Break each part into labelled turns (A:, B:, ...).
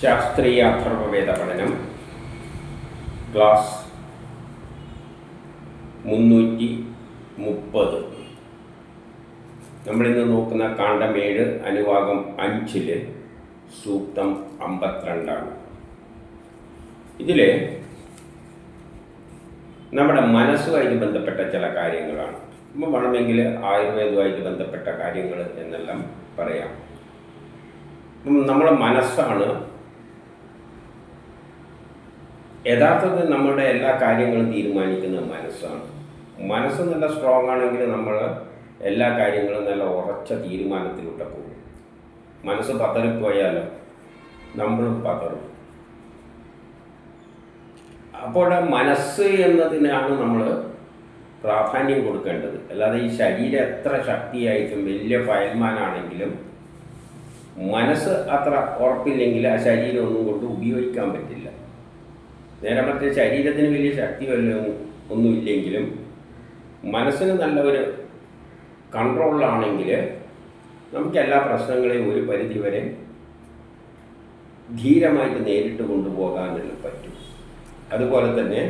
A: ശാസ്ത്രീയ അഥർവവേദ പഠനം ക്ലാസ് 330. നമ്മളിന്ന് നോക്കുന്ന കാണ്ഡം 7 അനുവാകം 5 സൂക്തം 52. ഇതിൽ നമ്മുടെ മനസ്സുമായിട്ട് ബന്ധപ്പെട്ട ചില കാര്യങ്ങളാണ്. നമ്മൾ വേണമെങ്കിൽ ആയുർവേദവുമായിട്ട് ബന്ധപ്പെട്ട കാര്യങ്ങൾ എന്നെല്ലാം പറയാം. നമ്മുടെ മനസ്സാണ് യഥാർത്ഥത്തിൽ നമ്മുടെ എല്ലാ കാര്യങ്ങളും തീരുമാനിക്കുന്നത് മനസ്സാണ്. മനസ്സ് നല്ല സ്ട്രോങ് ആണെങ്കിൽ നമ്മൾ എല്ലാ കാര്യങ്ങളും നല്ല ഉറച്ച തീരുമാനത്തിലൂടെ പോകും. മനസ്സ് പതറിപ്പോയാലോ നമ്മളും പതറും. അപ്പോൾ മനസ്സ് എന്നതിനാണ് നമ്മൾ പ്രാധാന്യം കൊടുക്കേണ്ടത്. അല്ലാതെ ഈ ശരീരം എത്ര ശക്തിയായിട്ടും വലിയ ഫയൽമാനാണെങ്കിലും മനസ്സ് അത്ര ഉറപ്പില്ലെങ്കിൽ ആ ശരീരം ഒന്നും കൊണ്ട് ഉപയോഗിക്കാൻ പറ്റില്ല. നേരെ മറ്റേ ശരീരത്തിന് വലിയ ശക്തി ഒന്നുമില്ലെങ്കിലും മനസ്സിന് നല്ല ഒരു കൺട്രോളിലാണെങ്കിൽ നമുക്ക് എല്ലാ പ്രശ്നങ്ങളെയും ഒരു പരിധിവരെ ധീരമായിട്ട് നേരിട്ട് കൊണ്ടുപോകാനുള്ള പറ്റും. അതുപോലെ തന്നെ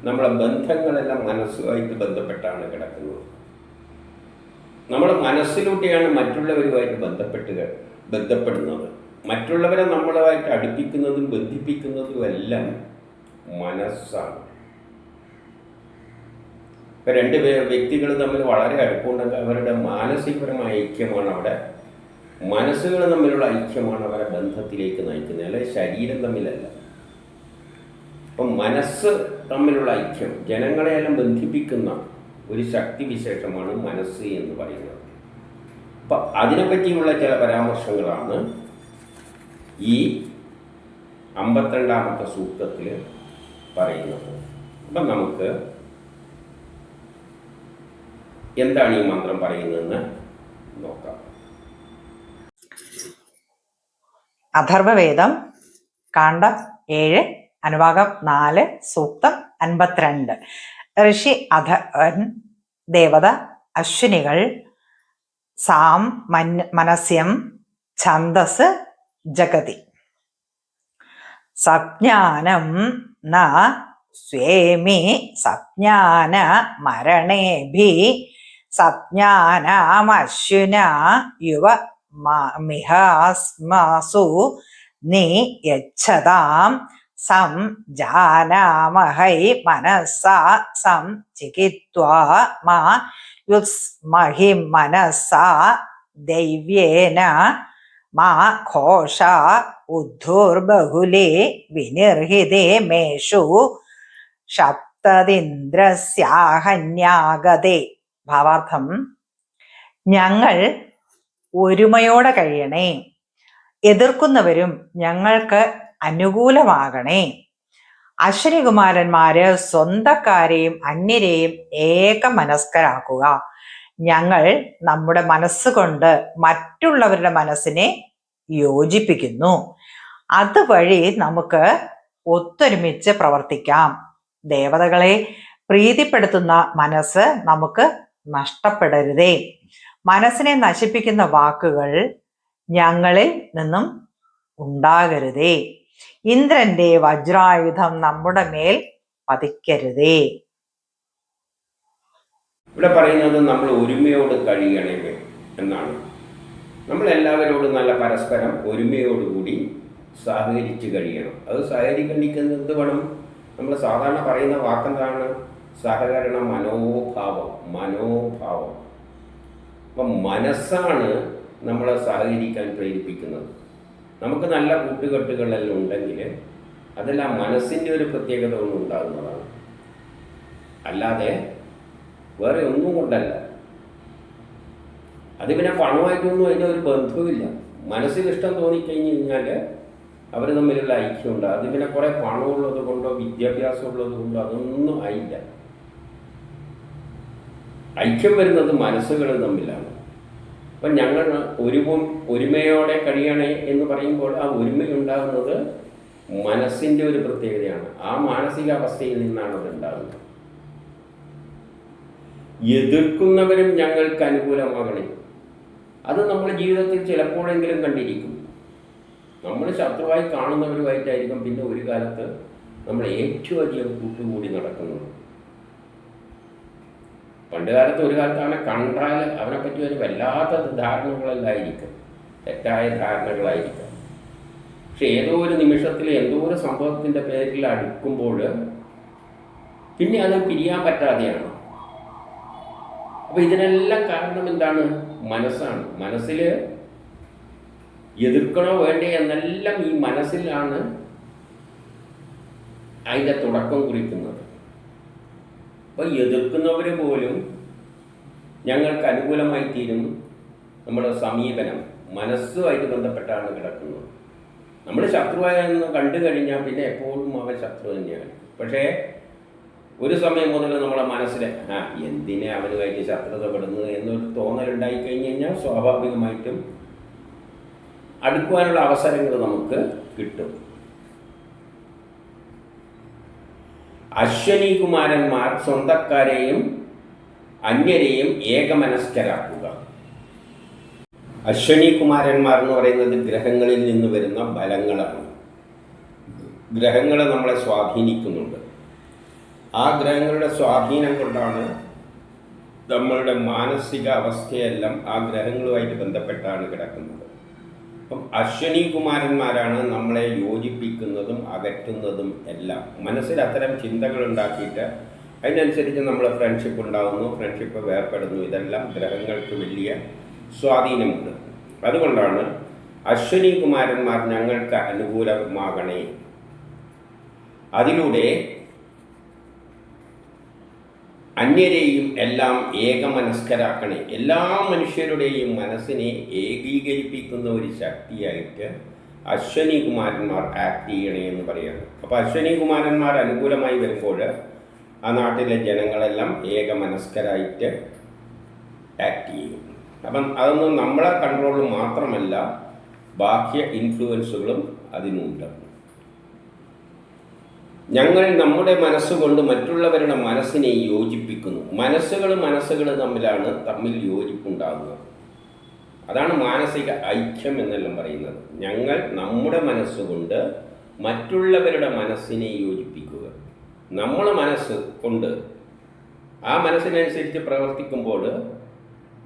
A: നമ്മളെ ബന്ധങ്ങളെല്ലാം മനസ്സുമായിട്ട് ബന്ധപ്പെട്ടാണ് കിടക്കുന്നത്. നമ്മുടെ മനസ്സിലൂടെയാണ് മറ്റുള്ളവരുമായിട്ട് ബന്ധപ്പെടുന്നത്. മറ്റുള്ളവരെ നമ്മളുമായിട്ട് അടുപ്പിക്കുന്നതും ബന്ധിപ്പിക്കുന്നതും എല്ലാം മനസ്സാണ്. ഇപ്പം രണ്ട് വ്യക്തികൾ തമ്മിൽ വളരെ അടുപ്പമുണ്ടെങ്കിൽ അവരുടെ മാനസികപരമായ ഐക്യമാണ് അവിടെ, മനസ്സുകൾ തമ്മിലുള്ള ഐക്യമാണ് അവരെ ബന്ധത്തിലേക്ക് നയിക്കുന്നത്, അല്ലെങ്കിൽ ശരീരം തമ്മിലല്ല. അപ്പം മനസ്സ് തമ്മിലുള്ള ഐക്യം ജനങ്ങളെയെല്ലാം ബന്ധിപ്പിക്കുന്ന ഒരു ശക്തി വിശേഷമാണ് മനസ്സ് എന്ന് പറയുന്നത്. അപ്പം അതിനെപ്പറ്റിയുള്ള ചില പരാമർശങ്ങളാണ് ഈ 52ാമത്തെ സൂക്തത്തിൽ പറയുന്നത്. അപ്പം നമുക്ക് എന്താണ് ഈ മന്ത്രം പറയുന്നതെന്ന് നോക്കാം.
B: അഥർവവേദം കാണ്ഡം 7 അനുവാകം 4 സൂക്തം 52. ഋഷി അഥർവൻ, ദേവത അശ്വിനികൾ, സാം മനസ്യം ഛന്ദസ് ജഗതി. സജ്ഞാനം ന സ്വേമി സജ്ഞാന മരണേഭി സജ്ഞാനാമശ്വിന യുവ മിഹാസ്മസു നി യച്ഛതാം സം ജാനാമഹൈ മനസ്സാ സം ചികിത്വാ മാ യുസ്മഹി മനസ്സാ ദൈവ്യേന മാ ഘോഷ ഉദ്ധുർബഹുലേ വിനിർഹിതേ മേഷു സപ്തദിന്ദ്രസ്യാഹന്യാഗതേ. ഭാവാർത്ഥം: ഞങ്ങൾ ഒരുമയോടെ കഴിയണേ, എതിർക്കുന്നവരും ഞങ്ങൾക്ക് അനുകൂലമാകണേ. അശ്വനികുമാരന്മാര് സ്വന്തക്കാരെയും അന്യരെയും ഏകമനസ്കരാക്കുക. ഞങ്ങൾ നമ്മുടെ മനസ്സുകൊണ്ട് മറ്റുള്ളവരുടെ മനസ്സിനെ യോജിപ്പിക്കുന്നു. അതുവഴി നമുക്ക് ഒത്തൊരുമിച്ച് പ്രവർത്തിക്കാം. ദേവതകളെ പ്രീതിപ്പെടുത്തുന്ന മനസ്സ് നമുക്ക് നഷ്ടപ്പെടരുതേ. മനസ്സിനെ നശിപ്പിക്കുന്ന വാക്കുകൾ ഞങ്ങളിൽ നിന്നും ഉണ്ടാകരുതേ. ഇന്ദ്രന്റെ വജ്രായുധം നമ്മുടെ മേൽ പതിക്കരുതേ.
A: ഇവിടെ പറയുന്നത് നമ്മൾ ഒരുമയോട് കഴിയണേ എന്നാണ്. നമ്മളെല്ലാവരോടും നല്ല പരസ്പരം ഒരുമയോടുകൂടി സഹകരിച്ച് കഴിയണം. അത് സഹകരിക്കുന്നത് എന്ത് വേണം? നമ്മൾ സാധാരണ പറയുന്ന വാക്കെന്താണ്? സഹകരണ മനോഭാവം. അപ്പം മനസ്സാണ് നമ്മളെ സഹകരിക്കാൻ പ്രേരിപ്പിക്കുന്നത്. നമുക്ക് നല്ല കൂട്ടുകെട്ടുകളെല്ലാം ഉണ്ടെങ്കിൽ അതെല്ലാം മനസ്സിൻ്റെ ഒരു പ്രത്യേകത ഒന്നും ഉണ്ടാകുന്നതാണ്, അല്ലാതെ വേറെ ഒന്നും കൊണ്ടല്ല. അത് പിന്നെ പണമായിട്ടൊന്നും അതിൻ്റെ ഒരു ബന്ധവുമില്ല. മനസ്സിൽ ഇഷ്ടം തോന്നിക്കഴിഞ്ഞ് കഴിഞ്ഞാൽ അവർ തമ്മിലുള്ള ഐക്യമുണ്ട്. അത് പിന്നെ കുറേ പണമുള്ളത് കൊണ്ടോ വിദ്യാഭ്യാസം ഉള്ളത് കൊണ്ടോ അതൊന്നും ആയില്ല. ഐക്യം വരുന്നത് മനസ്സുകൾ തമ്മിലാണ്. അപ്പം ഞങ്ങൾ ഒരുമയോടെ കഴിയണേ എന്ന് പറയുമ്പോൾ ആ ഒരുമയുണ്ടാകുന്നത് മനസ്സിൻ്റെ ഒരു പ്രത്യേകതയാണ്. ആ മാനസികാവസ്ഥയിൽ നിന്നാണ് അത് ഉണ്ടാകുന്നത്. എതിർക്കുന്നവരും ഞങ്ങൾക്ക് അനുകൂലമാകണേ. അത് നമ്മുടെ ജീവിതത്തിൽ ചിലപ്പോഴെങ്കിലും കണ്ടിരിക്കും. നമ്മൾ ശത്രുവായി കാണുന്നവരുമായിട്ടായിരിക്കും പിന്നെ ഒരു കാലത്ത് നമ്മൾ ഏറ്റവും അധികം കൂട്ടുകൂടി നടക്കുന്നത്. പണ്ട് കാലത്ത് ഒരു കാലത്ത് അവനെ കണ്ടാൽ അവനെപ്പറ്റി ഒരു വല്ലാത്ത ധാരണകളല്ലായിരിക്കും, തെറ്റായ ധാരണകളായിരിക്കും. പക്ഷെ ഏതോ ഒരു നിമിഷത്തിൽ എന്തോ ഒരു സംഭവത്തിൻ്റെ പേരിൽ അടുക്കുമ്പോൾ പിന്നെ അത് പിരിയാൻ പറ്റാതെയാണ്. അപ്പോൾ ഇതിനെല്ലാം കാരണം എന്താണ്? മനസ്സാണ്. മനസ്സിൽ എതിർക്കണോ വേണ്ടേ എന്നെല്ലാം ഈ മനസ്സിലാണ് അതിൻ്റെ തുടക്കം കുറിക്കുന്നത്. അപ്പോൾ എതിർക്കുന്നവർ പോലും ഞങ്ങൾക്ക് അനുകൂലമായി തീരും. നമ്മുടെ സമീപനം മനസ്സുമായിട്ട് ബന്ധപ്പെട്ടാണ് കിടക്കുന്നത്. നമ്മൾ ശത്രുവായെന്ന് കണ്ടു കഴിഞ്ഞാൽ പിന്നെ എപ്പോഴും അവൻ ശത്രു തന്നെയാണ്. പക്ഷേ ഒരു സമയം മുതൽ നമ്മളെ മനസ്സിൽ എന്തിനെ അവനുമായിട്ട് ശത്രുതപ്പെടുന്നത് എന്നൊരു തോന്നലുണ്ടായി കഴിഞ്ഞ് കഴിഞ്ഞാൽ സ്വാഭാവികമായിട്ടും അടുക്കുവാനുള്ള അവസരങ്ങൾ നമുക്ക് കിട്ടും. അശ്വനി കുമാരന്മാർ സ്വന്തക്കാരെയും അന്യരെയും ഏകമനസ്കരാക്കുക. അശ്വനി കുമാരന്മാർ എന്ന് പറയുന്നത് ഗ്രഹങ്ങളിൽ നിന്ന് വരുന്ന ബലങ്ങളാണ്. ഗ്രഹങ്ങൾ നമ്മളെ സ്വാധീനിക്കുന്നുണ്ട്. ആ ഗ്രഹങ്ങളുടെ സ്വാധീനം കൊണ്ടാണ് നമ്മളുടെ മാനസിക അവസ്ഥയെല്ലാം ആ ഗ്രഹങ്ങളുമായിട്ട് ബന്ധപ്പെട്ടാണ് കിടക്കുന്നത്. അപ്പം അശ്വനി കുമാരന്മാരാണ് നമ്മളെ യോജിപ്പിക്കുന്നതും അകറ്റുന്നതും എല്ലാം. മനസ്സിൽ അത്തരം ചിന്തകൾ ഉണ്ടാക്കിയിട്ട് അതിനനുസരിച്ച് നമ്മൾ ഫ്രണ്ട്ഷിപ്പ് ഉണ്ടാകുന്നു, ഫ്രണ്ട്ഷിപ്പ് വേർപ്പെടുന്നു. ഇതെല്ലാം ഗ്രഹങ്ങൾക്ക് വലിയ സ്വാധീനമുണ്ട്. അതുകൊണ്ടാണ് അശ്വനി കുമാരന്മാർ ഞങ്ങൾക്ക് അനുകൂലമാകണേ, അതിലൂടെ അന്യരെയും എല്ലാം ഏകമനസ്കരാക്കണേ. എല്ലാ മനുഷ്യരുടെയും മനസ്സിനെ ഏകീകരിപ്പിക്കുന്ന ഒരു ശക്തിയായിട്ട് അശ്വനി കുമാരന്മാർ ആക്ട് ചെയ്യണേ എന്ന് പറയുന്നു. അപ്പോൾ അശ്വനി കുമാരന്മാർ അനുകൂലമായി വരുമ്പോൾ ആ നാട്ടിലെ ജനങ്ങളെല്ലാം ഏകമനസ്കരായിട്ട് ആക്ട് ചെയ്യും. അപ്പം അതൊന്നും നമ്മളെ കൺട്രോളിൽ മാത്രമല്ല, ബാഹ്യ ഇൻഫ്ലുവൻസുകളും അതിനുണ്ട്. ഞങ്ങൾ നമ്മുടെ മനസ്സുകൊണ്ട് മറ്റുള്ളവരുടെ മനസ്സിനെ യോജിപ്പിക്കുന്നു. മനസ്സുകൾ തമ്മിൽ യോജിപ്പുണ്ടാകുന്നത്. അതാണ് മാനസിക ഐക്യം എന്നെല്ലാം പറയുന്നത്. ഞങ്ങൾ നമ്മുടെ മനസ്സുകൊണ്ട് മറ്റുള്ളവരുടെ മനസ്സിനെ യോജിപ്പിക്കുക. നമ്മളെ മനസ്സ് കൊണ്ട് ആ മനസ്സിനനുസരിച്ച് പ്രവർത്തിക്കുമ്പോൾ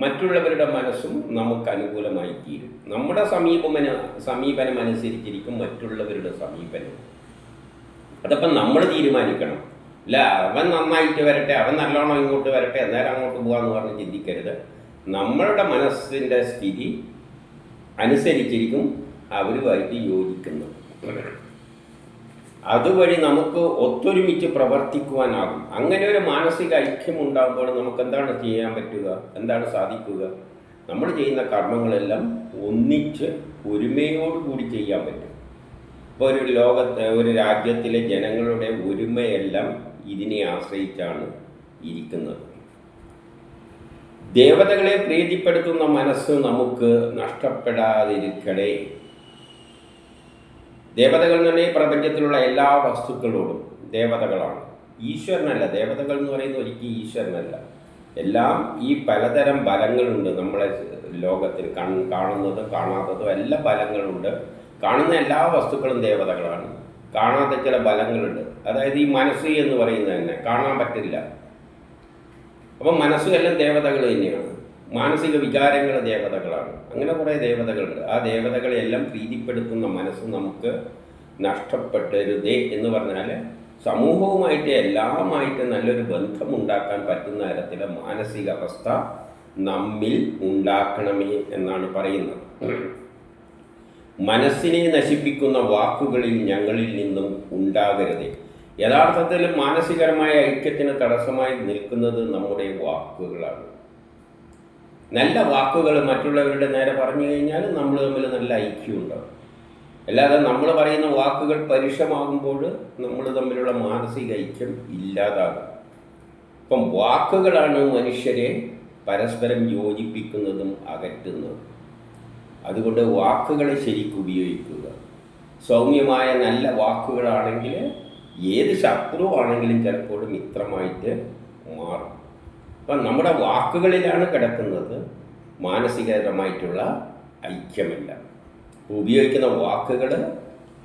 A: മറ്റുള്ളവരുടെ മനസ്സും നമുക്ക് അനുകൂലമായി തീരും. നമ്മുടെ സമീപനം അനുസരിച്ചിരിക്കും മറ്റുള്ളവരുടെ സമീപനം. അതപ്പം നമ്മൾ തീരുമാനിക്കണം. അല്ല അവൻ നന്നായിട്ട് വരട്ടെ, അവൻ നല്ലോണം ഇങ്ങോട്ട് വരട്ടെ, എന്നാലും അങ്ങോട്ട് പോകാമെന്ന് പറഞ്ഞ് ചിന്തിക്കരുത്. നമ്മളുടെ മനസ്സിൻ്റെ സ്ഥിതി അനുസരിച്ചിരിക്കും അവരുമായിട്ട് യോജിക്കുന്നത്. അതുവഴി നമുക്ക് ഒത്തൊരുമിച്ച് പ്രവർത്തിക്കുവാനാകും. അങ്ങനെ ഒരു മാനസിക ഐക്യം ഉണ്ടാകുമ്പോൾ നമുക്ക് എന്താണ് ചെയ്യാൻ പറ്റുക, എന്താണ് സാധിക്കുക? നമ്മൾ ചെയ്യുന്ന കർമ്മങ്ങളെല്ലാം ഒന്നിച്ച് ഒരുമയോടുകൂടി ചെയ്യാൻ പറ്റും. ഇപ്പോൾ ഒരു രാജ്യത്തിലെ ജനങ്ങളുടെ ഒരുമയെല്ലാം ഇതിനെ ആശ്രയിച്ചാണ് ഇരിക്കുന്നത്. ദേവതകളെ പ്രീതിപ്പെടുത്തുന്ന മനസ്സ് നമുക്ക് നഷ്ടപ്പെടാതിരിക്കട്ടെ. ദേവതകൾ എന്ന് പറഞ്ഞാൽ പ്രപഞ്ചത്തിലുള്ള എല്ലാ വസ്തുക്കളോടും ദേവതകളാണ്, ഈശ്വരനല്ല. ദേവതകൾ എന്ന് പറയുന്നത് ഒരിക്കലും ഈശ്വരനല്ല. എല്ലാം ഈ പലതരം ബലങ്ങളുണ്ട് നമ്മളെ ലോകത്തിൽ. കാണുന്നതും കാണാത്തതും എല്ലാ ബലങ്ങളുണ്ട്. കാണുന്ന എല്ലാ വസ്തുക്കളും ദേവതകളാണ്. കാണാത്ത ചില ബലങ്ങളുണ്ട്. അതായത് ഈ മനസ്സ് എന്ന് പറയുന്നത് തന്നെ കാണാൻ പറ്റില്ല. അപ്പം മനസ്സുമെല്ലാം ദേവതകൾ തന്നെയാണ്. മാനസിക വികാരങ്ങൾ ദേവതകളാണ്. അങ്ങനെ കുറേ ദേവതകളുണ്ട്. ആ ദേവതകളെല്ലാം പ്രീതിപ്പെടുത്തുന്ന മനസ്സ് നമുക്ക് നഷ്ടപ്പെടരുതേ എന്ന് പറഞ്ഞാൽ സമൂഹവുമായിട്ട് എല്ലാമായിട്ട് നല്ലൊരു ബന്ധമുണ്ടാക്കാൻ പറ്റുന്ന തരത്തിലെ മാനസികാവസ്ഥ നമ്മിൽ ഉണ്ടാക്കണമേ എന്നാണ് പറയുന്നത്. മനസ്സിനെ നശിപ്പിക്കുന്ന വാക്കുകളിൽ ഞങ്ങളിൽ നിന്നും ഉണ്ടാകരുതേ. യഥാർത്ഥത്തിൽ മാനസികരമായ ഐക്യത്തിന് തടസ്സമായി നിൽക്കുന്നത് നമ്മുടെ വാക്കുകളാണ്. നല്ല വാക്കുകൾ മറ്റുള്ളവരുടെ നേരെ പറഞ്ഞു കഴിഞ്ഞാൽ നമ്മൾ തമ്മിൽ നല്ല ഐക്യം ഉണ്ടാകും. അല്ലാതെ നമ്മൾ പറയുന്ന വാക്കുകൾ പരുഷമാകുമ്പോൾ നമ്മൾ തമ്മിലുള്ള മാനസിക ഐക്യം ഇല്ലാതാകും. അപ്പം വാക്കുകളാണ് മനുഷ്യരെ പരസ്പരം യോജിപ്പിക്കുന്നതും അകറ്റുന്നതും. അതുകൊണ്ട് വാക്കുകൾ ശരിക്കും ഉപയോഗിക്കുക. സൗമ്യമായ നല്ല വാക്കുകളാണെങ്കിൽ ഏത് ശത്രുവാണെങ്കിലും ചിലപ്പോൾ മിത്രമായിട്ട് മാറും. അപ്പം നമ്മുടെ വാക്കുകളിലാണ് കിടക്കുന്നത് മാനസികപരമായിട്ടുള്ള ഐക്യമല്ല. ഉപയോഗിക്കുന്ന വാക്കുകൾ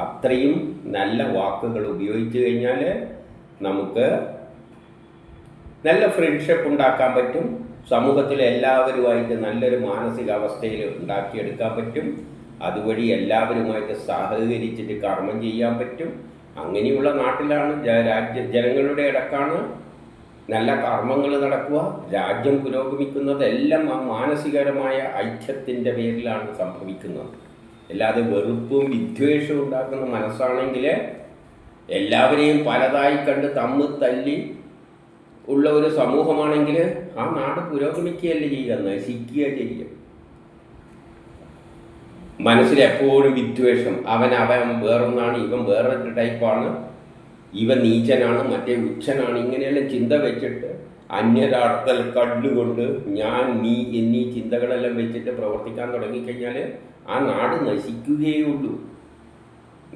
A: അത്രയും നല്ല വാക്കുകൾ ഉപയോഗിച്ച് കഴിഞ്ഞാൽ നമുക്ക് നല്ല ഫ്രണ്ട്ഷിപ്പ് ഉണ്ടാക്കാൻ പറ്റും. സമൂഹത്തിലെ എല്ലാവരുമായിട്ട് നല്ലൊരു മാനസികാവസ്ഥയിൽ ഉണ്ടാക്കിയെടുക്കാൻ പറ്റും. അതുവഴി എല്ലാവരുമായിട്ട് സഹകരിച്ചിട്ട് കർമ്മം ചെയ്യാൻ പറ്റും. അങ്ങനെയുള്ള നാട്ടിലാണ് ജനങ്ങളുടെ ഇടക്കാണ് നല്ല കർമ്മങ്ങൾ നടക്കുക, രാജ്യം പുരോഗമിക്കുന്നത്. എല്ലാം ആ മാനസികരമായ ഐക്യത്തിൻ്റെ പേരിലാണ് സംഭവിക്കുന്നത്. അല്ലാതെ വെറുപ്പും വിദ്വേഷവും ഉണ്ടാക്കുന്ന മനസ്സാണെങ്കിൽ, എല്ലാവരെയും പലതായി കണ്ട് തമ്മിൽ തല്ലി ഉള്ള ഒരു സമൂഹമാണെങ്കിൽ ആ നാട് പുരോഗമിക്കുകയല്ല ചെയ്യുക, നശിക്കുക ചെയ്യുക. മനസ്സിലെപ്പോഴും വിദ്വേഷം, അവൻ വേറൊന്നാണ്, ഇവൻ വേറൊരു ടൈപ്പാണ്, ഇവൻ നീചനാണ്, മറ്റേ ഉച്ചനാണ്, ഇങ്ങനെയെല്ലാം ചിന്ത വെച്ചിട്ട് അന്യരാടത്തൽ കണ്ടുകൊണ്ട് ഞാൻ നീ എന്നീ ചിന്തകളെല്ലാം വെച്ചിട്ട് പ്രവർത്തിക്കാൻ തുടങ്ങിക്കഴിഞ്ഞാൽ ആ നാട് നശിക്കുകയുള്ളൂ.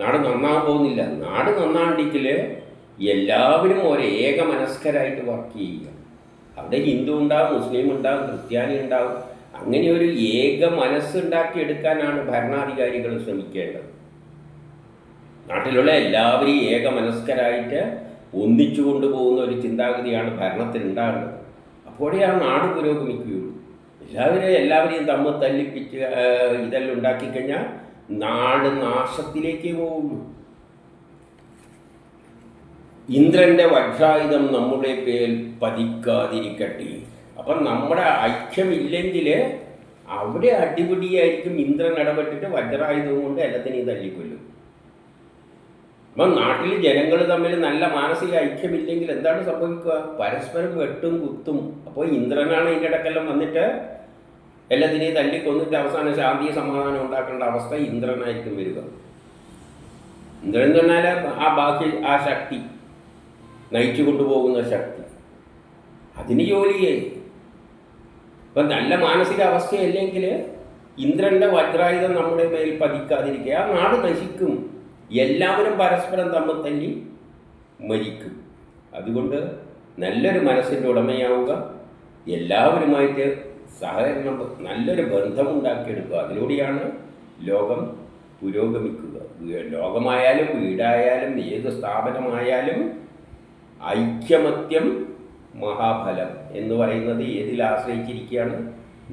A: നാട് നന്നാൻ പോകുന്നില്ല. നാട് നന്നാണ്ടെങ്കിൽ എല്ലാവരും ഒരേക മനസ്കരായിട്ട് വർക്ക് ചെയ്യുക. അവിടെ ഹിന്ദു ഉണ്ടാവും, മുസ്ലിം ഉണ്ടാവും, ക്രിസ്ത്യാനി ഉണ്ടാവും. അങ്ങനെ ഒരു ഏക മനസ്സുണ്ടാക്കിയെടുക്കാനാണ് ഭരണാധികാരികൾ ശ്രമിക്കേണ്ടത്. നാട്ടിലുള്ള എല്ലാവരെയും ഏക മനസ്കരായിട്ട് ഒന്നിച്ചു കൊണ്ടുപോകുന്ന ഒരു ചിന്താഗതിയാണ് ഭരണത്തിനുണ്ടാകേണ്ടത്. അപ്പോഴേ ആ നാട് പുരോഗമിക്കുകയുള്ളൂ. എല്ലാവരെയും തമ്മിൽ തല്ലിപ്പിച്ച് ഇതെല്ലാം ഉണ്ടാക്കിക്കഴിഞ്ഞാൽ നാട് നാശത്തിലേക്ക് പോവുള്ളൂ. ഇന്ദ്രൻ്റെ വജ്രായുധം നമ്മുടെ പേരിൽ പതിക്കാതിരിക്കട്ടെ. അപ്പം നമ്മുടെ ഐക്യമില്ലെങ്കിൽ അവിടെ അടിപിടിയായിരിക്കും. ഇന്ദ്രൻ ഇടപെട്ടിട്ട് വജ്രായുധവും കൊണ്ട് എല്ലാത്തിനെയും തല്ലിക്കൊല്ലും. അപ്പം നാട്ടിൽ ജനങ്ങൾ തമ്മിൽ നല്ല മാനസിക ഐക്യമില്ലെങ്കിൽ എന്താണ് സംഭവിക്കുക? പരസ്പരം വെട്ടും കുത്തും. അപ്പോൾ ഇന്ദ്രനാണ് ഇതിൻ്റെ ഇടക്കെല്ലാം വന്നിട്ട് എല്ലാത്തിനെയും തല്ലിക്കൊന്നിട്ട് അവസാനം ശാന്തി സമാധാനം ഉണ്ടാക്കേണ്ട അവസ്ഥ ഇന്ദ്രനായിരിക്കും വരിക. ഇന്ദ്രൻ എന്ന് പറഞ്ഞാൽ ആ ബാക്കി ആ ശക്തി, നയിച്ചു കൊണ്ടുപോകുന്ന ശക്തി, അതിന് ജോലിയേ. ഇപ്പം നല്ല മാനസിക അവസ്ഥയല്ലെങ്കിൽ ഇന്ദ്രൻ്റെ വജ്രായുധം നമ്മുടെ മേൽ പതിക്കാതിരിക്കുക, ആ നാട് നശിക്കും. എല്ലാവരും പരസ്പരം തമ്മിൽ തല്ലി മരിക്കും. അതുകൊണ്ട് നല്ലൊരു മനസ്സിൻ്റെ ഉടമയാവുക, എല്ലാവരുമായിട്ട് സഹകരണം, നല്ലൊരു ബന്ധമുണ്ടാക്കിയെടുക്കുക. അതിലൂടെയാണ് ലോകം പുരോഗമിക്കുക. ലോകമായാലും വീടായാലും ഏത് സ്ഥാപനമായാലും ഐക്യമത്യം മഹാഫലം എന്ന് പറയുന്നത് ഏതിൽ ആശ്രയിച്ചിരിക്കുകയാണ്?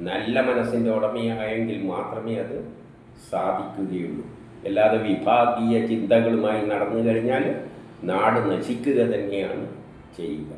A: നല്ല മനസ്സിൻ്റെ ഉടമയായെങ്കിൽ മാത്രമേ അത് സാധിക്കുകയുള്ളൂ. അല്ലാതെ വിഭാഗീയ ചിന്തകളുമായി നടന്നു കഴിഞ്ഞാൽ നാട് നശിക്കുക തന്നെയാണ് ചെയ്യുക.